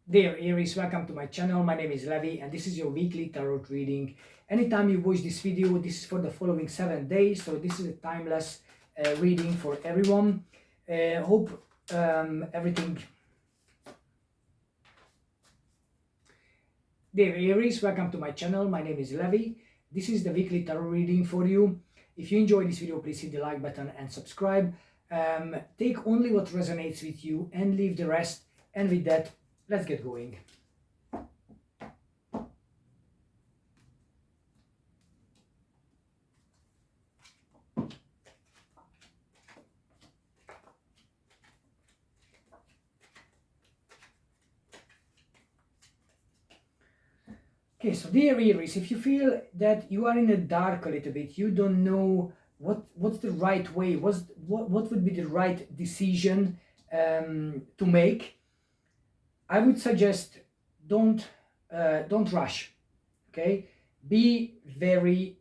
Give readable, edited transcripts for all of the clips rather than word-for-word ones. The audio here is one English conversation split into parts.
Dear Aries, welcome to my channel. My name is Levi and this is your weekly tarot reading. Anytime you watch this video, this is for the following 7 days. So this is a timeless reading for everyone. Hope everything... Dear Aries, welcome to my channel. My name is Levi. This is the weekly tarot reading for you. If you enjoyed this video, please hit the like button and subscribe. Take only what resonates with you and leave the rest. And with that, let's get going. Okay, so dear Aries, if you feel that you are in the dark a little bit, you don't know what's the right way, what would be the right decision to make, I would suggest don't rush. Okay, be very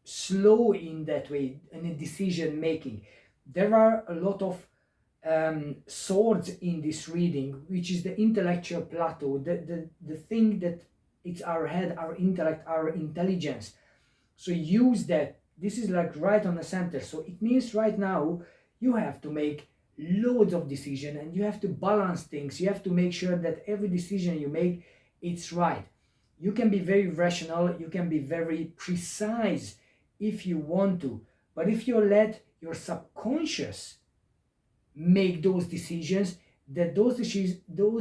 slow in that way in the decision making. There are a lot of swords in this reading, which is the intellectual plateau, the thing that it's our head, our intellect, our intelligence. So use that. This is like right on the center. So it means right now you have to make loads of decisions and you have to balance things. You have to make sure that every decision you make, it's right. You can be very rational, you can be very precise if you want to, but if you let your subconscious make those decisions, that those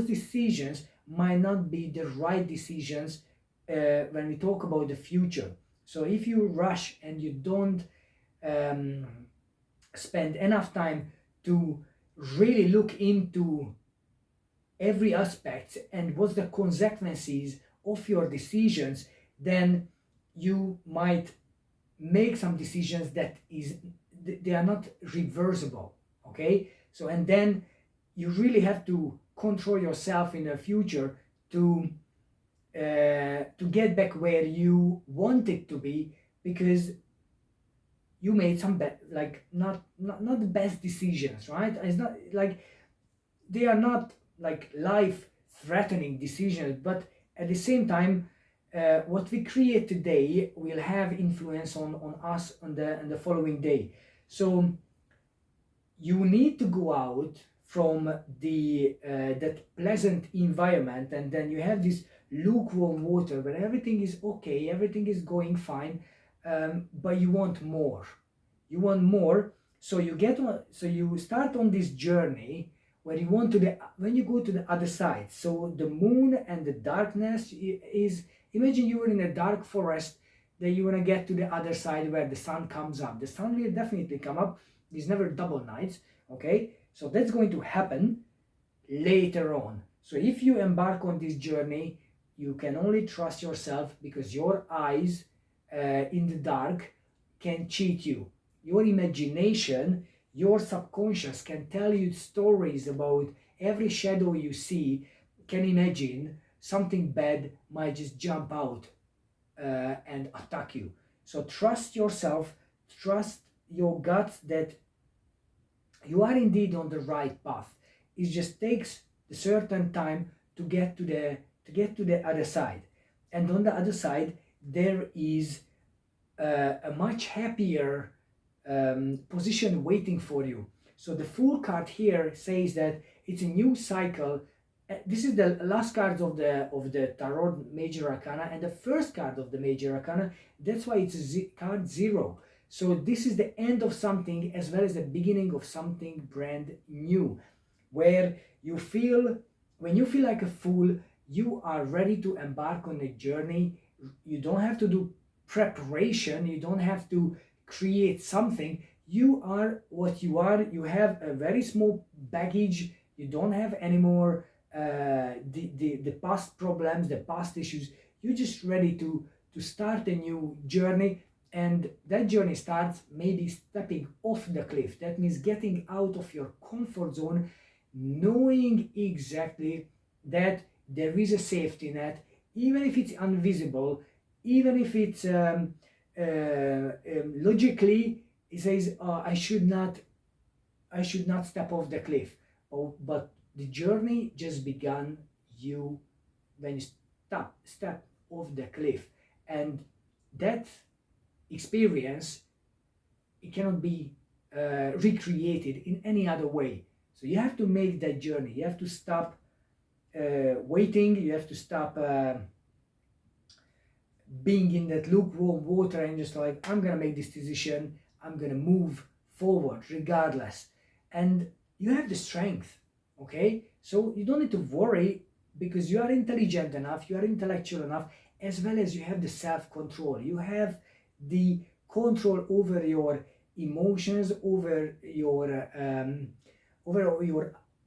decisions might not be the right decisions when we talk about the future. So if you rush and you don't spend enough time to really look into every aspect and what's the consequences of your decisions, then you might make some decisions that they are not reversible. Okay, so and then you really have to control yourself in the future to get back where you wanted to be, because you made some not the best decisions, right? It's not like they are not like life threatening decisions, but at the same time what we create today will have influence on us on the following day. So you need to go out from the that pleasant environment, and then you have this lukewarm water where everything is okay, everything is going fine, but you want more. You want more, so you start on this journey where you want to when you go to the other side. So the moon and the darkness is, imagine you were in a dark forest, then you want to get to the other side where the sun comes up. The sun will definitely come up. There's never double nights. Okay, so that's going to happen later on. So if you embark on this journey, you can only trust yourself, because your eyes in the dark can cheat you. Your imagination, your subconscious can tell you stories about every shadow you see, can imagine something bad might just jump out and attack you. So trust yourself, trust your gut that you are indeed on the right path. It just takes a certain time to get to the other side, and on the other side there is a much happier position waiting for you. So the Fool card here says that it's a new cycle. This is the last card of the Tarot Major Arcana and the first card of the Major Arcana. That's why it's card 0. So this is the end of something as well as the beginning of something brand new, where you feel, when you feel like a fool, you are ready to embark on a journey. You don't have to do preparation, you don't have to create something. You are what you are. You have a very small baggage. You don't have anymore the past problems, the past issues. You're just ready to start a new journey. And that journey starts maybe stepping off the cliff. That means getting out of your comfort zone, knowing exactly that there is a safety net, even if it's invisible, even if it's logically it says I should not step off the cliff. Oh, but the journey just began you when you step off the cliff, and that experience, it cannot be recreated in any other way. So you have to make that journey. You have to stop waiting. You have to stop being in that lukewarm water and just like, I'm gonna make this decision. I'm gonna move forward regardless. And you have the strength. Okay, so you don't need to worry because you are intelligent enough. You are intellectual enough, as well as you have the self-control. You have the control over your emotions, over your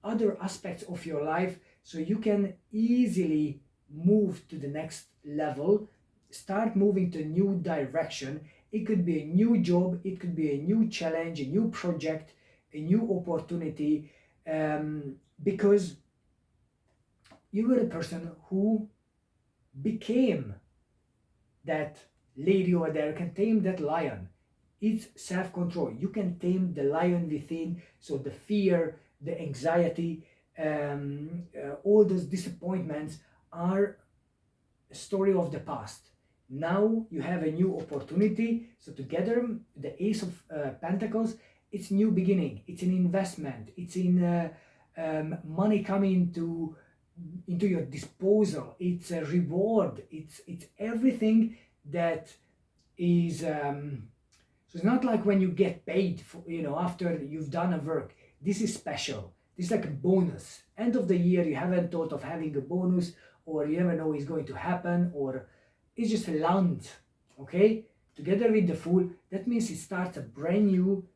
other aspects of your life, so you can easily move to the next level, start moving to a new direction. It could be a new job, it could be a new challenge, a new project, a new opportunity, because you were a person who became that lady over there, can tame that lion. It's self-control. You can tame the lion within, so the fear, the anxiety, all those disappointments are a story of the past. Now you have a new opportunity. So together, the Ace of Pentacles, it's new beginning. It's an investment. It's in money coming into your disposal. It's a reward. It's everything that is. So it's not like when you get paid for, after you've done a work. This is special. This is like a bonus. End of the year, you haven't thought of having a bonus, or you never know it's going to happen, or it's just a land. Okay, together with the Fool, that means it starts a brand new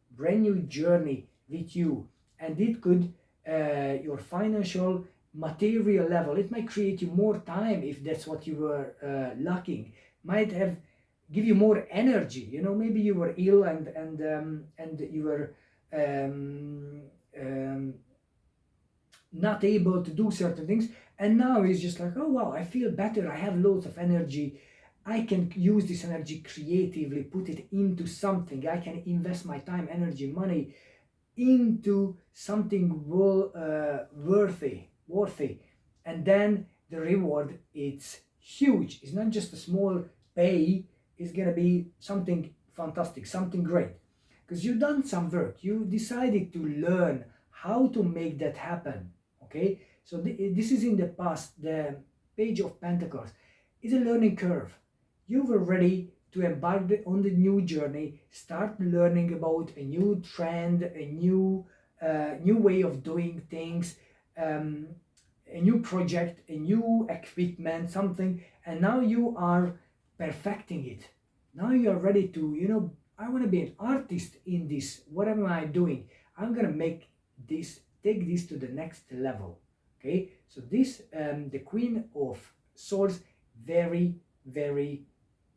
journey with you, and it could your financial material level. It might create you more time if that's what you were lacking. Might have give you more energy. Maybe you were ill and you were not able to do certain things, and now it's just like, oh wow, I feel better, I have loads of energy, I can use this energy creatively, put it into something. I can invest my time, energy, money into something worthy, and then the reward, it's huge. It's not just a small pay. It's gonna be something fantastic, something great, because you've done some work. You decided to learn how to make that happen. Okay, so this is in the past. The Page of Pentacles is a learning curve. You were ready to embark on the new journey, start learning about a new trend, a new way of doing things, a new project, a new equipment, something, and now you are perfecting it. Now you are ready to, I want to be an artist in this. What am I doing? I'm gonna take this to the next level. Okay, so this, the Queen of Swords, very, very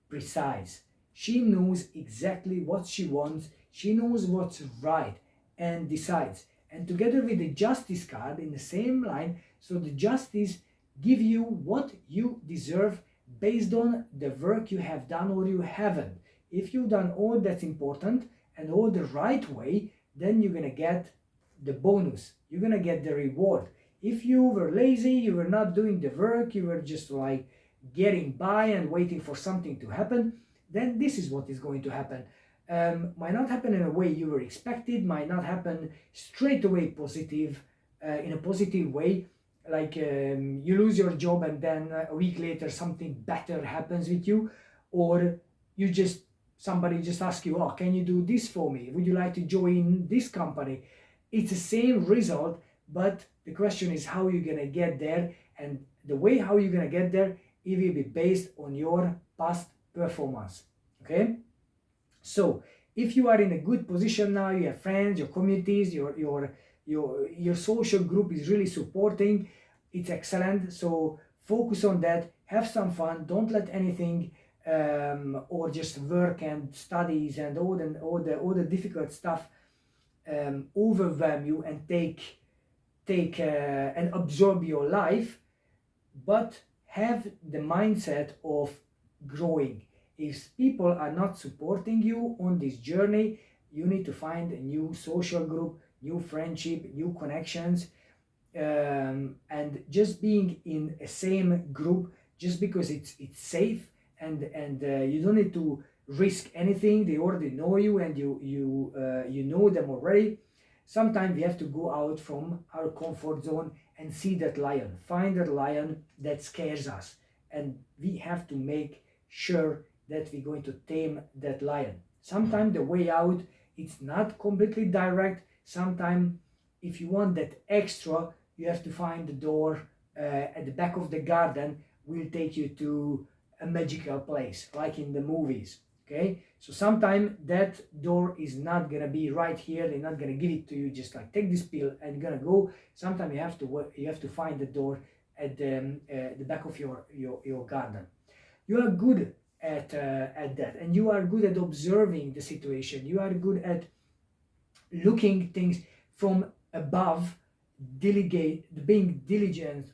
precise. She knows exactly what she wants. She knows what's right and decides. And together with the Justice card in the same line, so the Justice give you what you deserve based on the work you have done or you haven't. If you've done all that's important and all the right way, then you're gonna get the bonus. You're gonna get the reward. If you were lazy, you were not doing the work, you were just like getting by and waiting for something to happen, then this is what is going to happen. Might not happen in a way you were expected, might not happen straight away positive, in a positive way, like you lose your job and then a week later something better happens with you, or somebody just asks you, oh, can you do this for me? Would you like to join this company? It's the same result, but the question is how you're gonna get there, and the way how you're gonna get there, it will be based on your past performance. Okay, so if you are in a good position now, you have friends, your communities, your social group is really supporting, it's excellent. So focus on that, have some fun, don't let anything or just work and studies and all the difficult stuff overwhelm you and take and absorb your life, but have the mindset of growing. If people are not supporting you on this journey, you need to find a new social group, new friendship, new connections, and just being in a same group just because it's safe, and you don't need to risk anything. They already know you, and you know them already. Sometimes we have to go out from our comfort zone and see that lion, find that lion that scares us, and we have to make sure that we're going to tame that lion. Sometimes the way out, it's not completely direct. Sometimes if you want that extra, you have to find the door at the back of the garden will take you to a magical place like in the movies. Okay, so sometimes that door is not gonna be right here. They're not gonna give it to you just like take this pill and gonna go. Sometimes you have to find the door at the back of your garden. You are good at that, and you are good at observing the situation. You are good at looking things from above, being diligent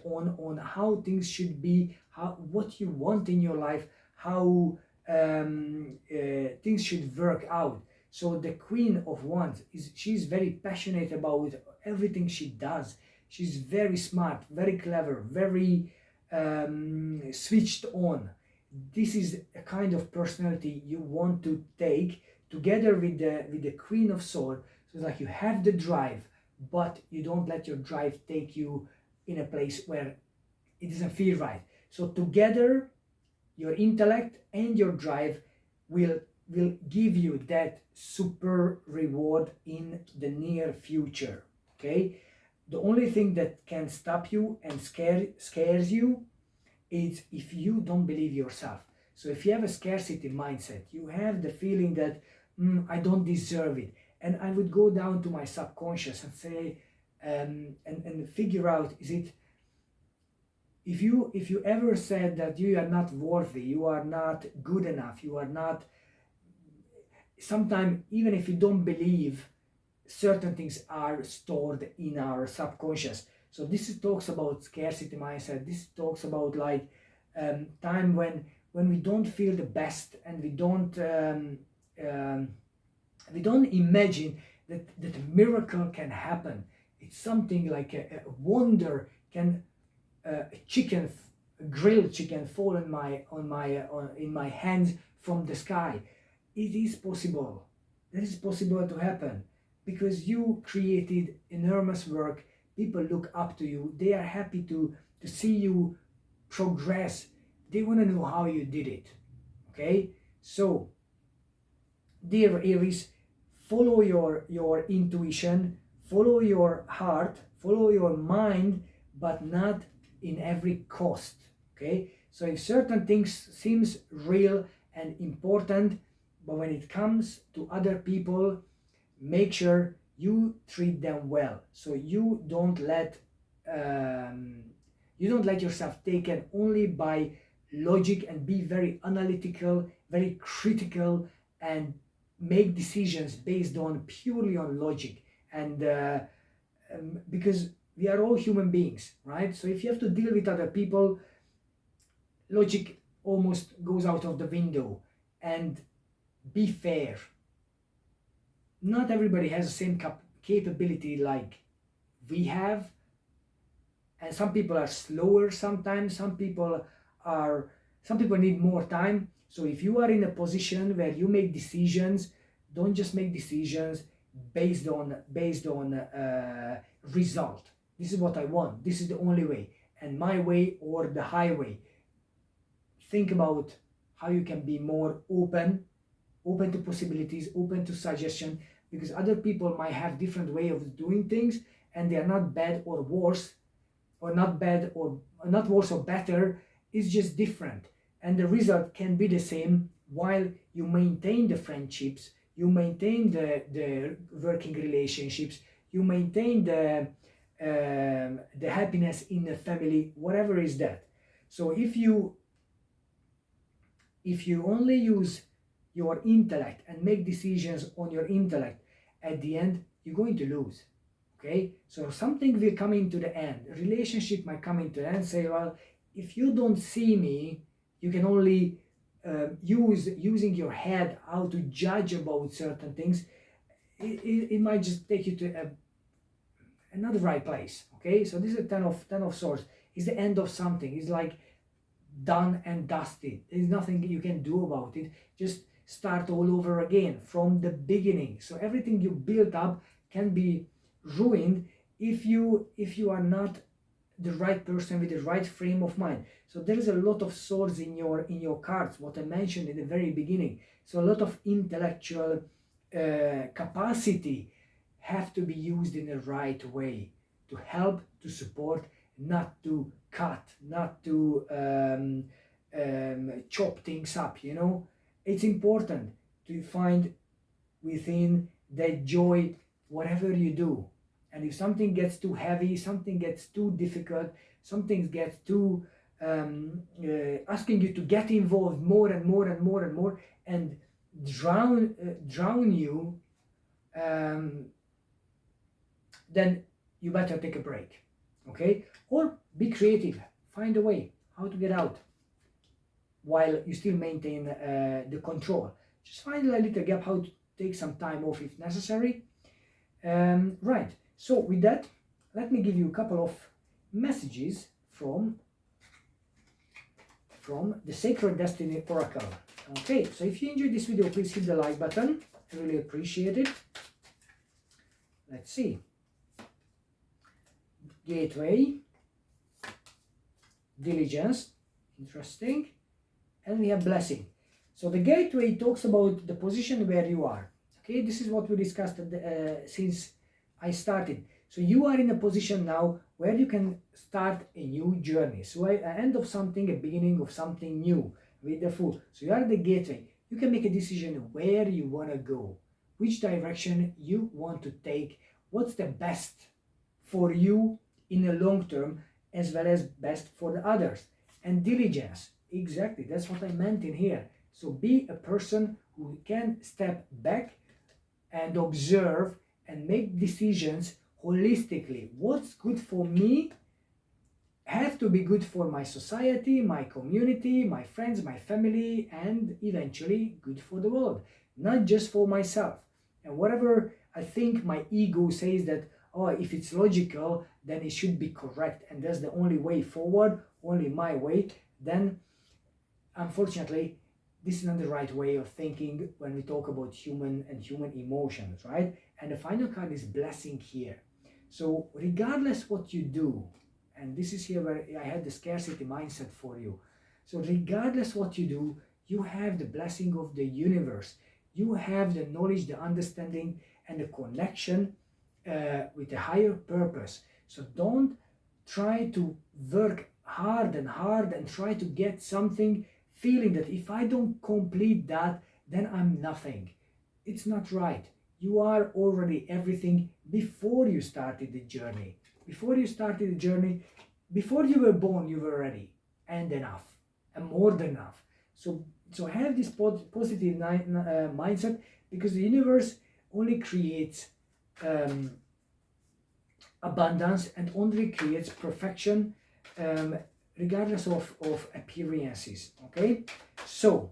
on how things should be, how what you want in your life, how things should work out. So the Queen of Wands she's very passionate about everything she does. She's very smart, very clever, very switched on. This is a kind of personality you want to take together with the Queen of Swords. So it's like you have the drive, but you don't let your drive take you in a place where it doesn't feel right. So together, your intellect and your drive will give you that super reward in the near future. Okay, the only thing that can stop you and scares you is if you don't believe yourself. So if you have a scarcity mindset, you have the feeling that I don't deserve it, and I would go down to my subconscious and say, and figure out, is it, if you ever said that you are not worthy, you are not good enough, you are not, sometimes even if you don't believe, certain things are stored in our subconscious. So talks about scarcity mindset. This talks about like time when we don't feel the best, and we don't imagine that a miracle can happen. It's something like a wonder. Can a grilled chicken fall in my hands from the sky? It is possible. That is possible to happen because you created enormous work. People look up to you. They are happy to see you progress. They want to know how you did it. Okay, so dear Aries, follow your intuition, follow your heart, follow your mind, but not in every cost. Okay, so if certain things seems real and important, but when it comes to other people, make sure you treat them well. So you don't let yourself taken only by logic, and be very analytical, very critical, and make decisions based on purely on logic. And because we are all human beings, right? So if you have to deal with other people, logic almost goes out of the window. And be fair. Not everybody has the same capability like we have, and some people are slower sometimes, some people need more time. So if you are in a position where you make decisions, don't just make decisions based on result. This is what I want, this is the only way, and my way or the highway. Think about how you can be more open to possibilities, open to suggestion, because other people might have different way of doing things, and they are not bad or worse, or not bad or not worse or better. It's just different, and the result can be the same while you maintain the friendships, you maintain the working relationships, you maintain the happiness in the family, whatever is that. So if you only use your intellect and make decisions on your intellect, at the end you're going to lose. Okay, so something will come into the end, a relationship might come into the end, say, well, if you don't see me, you can only using your head how to judge about certain things. It might just take you to not the right place. Okay, so this is a ten of swords. It's the end of something. It's like done and dusted. There's nothing you can do about it. Just start all over again from the beginning. So everything you built up can be ruined if you are not the right person with the right frame of mind. So there is a lot of swords in your cards, what I mentioned in the very beginning. So a lot of intellectual capacity have to be used in the right way to help, to support, not to cut, not to chop things up, you know. It's important to find within that joy whatever you do. And if something gets too heavy, something gets too difficult, something gets too asking you to get involved more and more and more and more, and drown you, then you better take a break, okay? Or be creative, find a way how to get out while you still maintain the control. Just find a little gap how to take some time off if necessary. Right, so with that, let me give you a couple of messages from the Sacred Destiny Oracle. Okay, so if you enjoyed this video, please hit the like button. I really appreciate it. Let's see. Gateway, Diligence, interesting, and we have Blessing. So the gateway talks about the position where you are. Okay, this is what we discussed since I started. So you are in a position now where you can start a new journey. So an end of something, a beginning of something new with the Fool. So you are at the gateway. You can make a decision where you want to go, which direction you want to take, what's the best for you in the long term, as well as best for the others. And diligence, exactly, that's what I meant in here. So be a person who can step back and observe and make decisions holistically. What's good for me have to be good for my society, my community, my friends, my family, and eventually good for the world, not just for myself. And whatever I think my ego says that, oh, if it's logical, then it should be correct, and that's the only way forward, only my way, then unfortunately, this is not the right way of thinking when we talk about human and human emotions, right? And the final card is Blessing here. So regardless what you do, and this is here where I had the scarcity mindset for you. So regardless what you do, you have the blessing of the universe. You have the knowledge, the understanding, and the connection with a higher purpose. So don't try to work hard and try to get something feeling that if I don't complete that, then I'm nothing. It's not right. You are already everything before you started the journey. Before you started the journey, before you were born, you were ready and enough and more than enough. So have this positive mindset, because the universe only creates abundance and only creates perfection, regardless of appearances. Okay, so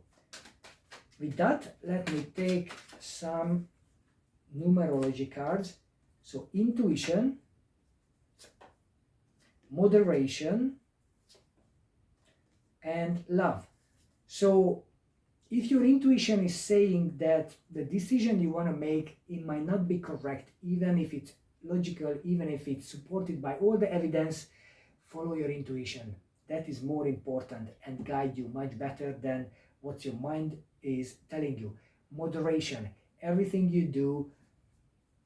with that, let me take some numerology cards. So intuition, moderation, and love. So if your intuition is saying that the decision you want to make, it might not be correct, even if it's logical, even if it's supported by all the evidence, follow your intuition. That is more important and guide you much better than what your mind is telling you. Moderation, everything you do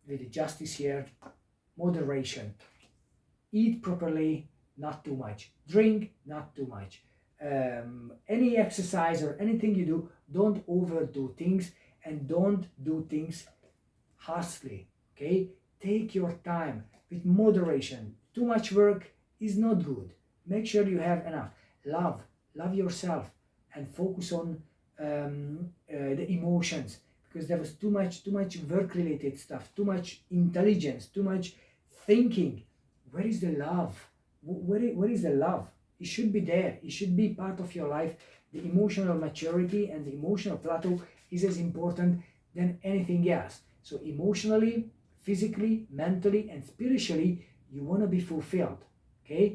with the justice here, moderation. Eat properly, not too much. Drink, not too much. Any exercise or anything you do, don't overdo things and don't do things harshly. Okay, take your time with moderation. Too much work is not good. Make sure you have enough. Love yourself and focus on the emotions, because there was too much work related stuff, too much intelligence, too much thinking. Where is the love? Where is the love? It should be there. It should be part of your life. The emotional maturity and the emotional plateau is as important than anything else. So emotionally, physically, mentally, and spiritually, you want to be fulfilled. Okay,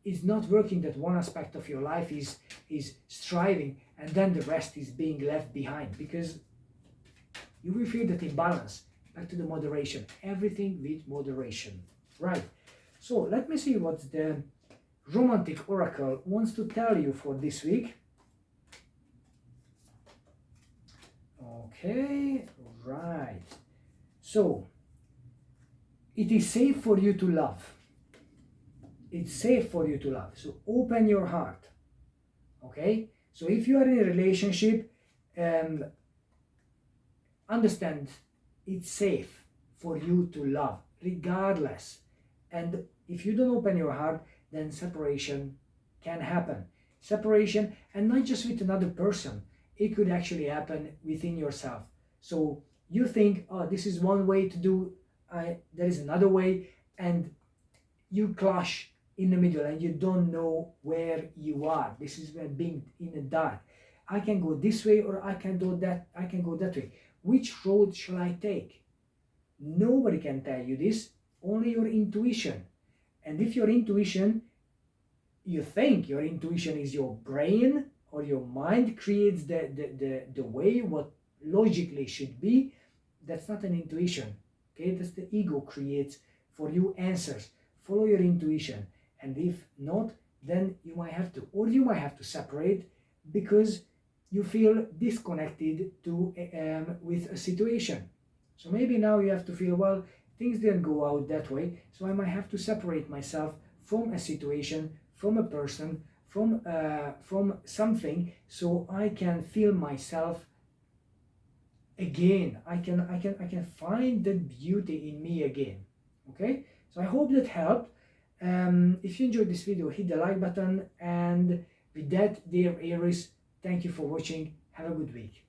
it's not working that one aspect of your life is striving and then the rest is being left behind, because you will feel that imbalance. Back to the moderation, everything with moderation, right? So let me see what the romantic oracle wants to tell you for this week. Okay, right. So it is safe for you to love. It's safe for you to love. So open your heart. Okay? So if you are in a relationship, understand it's safe for you to love, regardless. And if you don't open your heart, then separation can happen. Separation, and not just with another person, it could actually happen within yourself. So you think, oh, this is one way to do, there is another way, and you clash in the middle and you don't know where you are. This is where being in the dark. I can go this way or I can do that, I can go that way. Which road shall I take? Nobody can tell you this, only your intuition. And if your intuition, you think your intuition is your brain or your mind creates the way what logically should be, that's not an intuition. Okay, that's the ego creates for you answers. Follow your intuition, and if not, then you might have to, or you might have to separate because you feel disconnected to with a situation. So maybe now you have to feel, well, things didn't go out that way, so I might have to separate myself from a situation, from a person, from something, so I can feel myself again. I can find the beauty in me again. Okay, so I hope that helped. If you enjoyed this video, hit the like button, and with that, dear Aries, thank you for watching. Have a good week.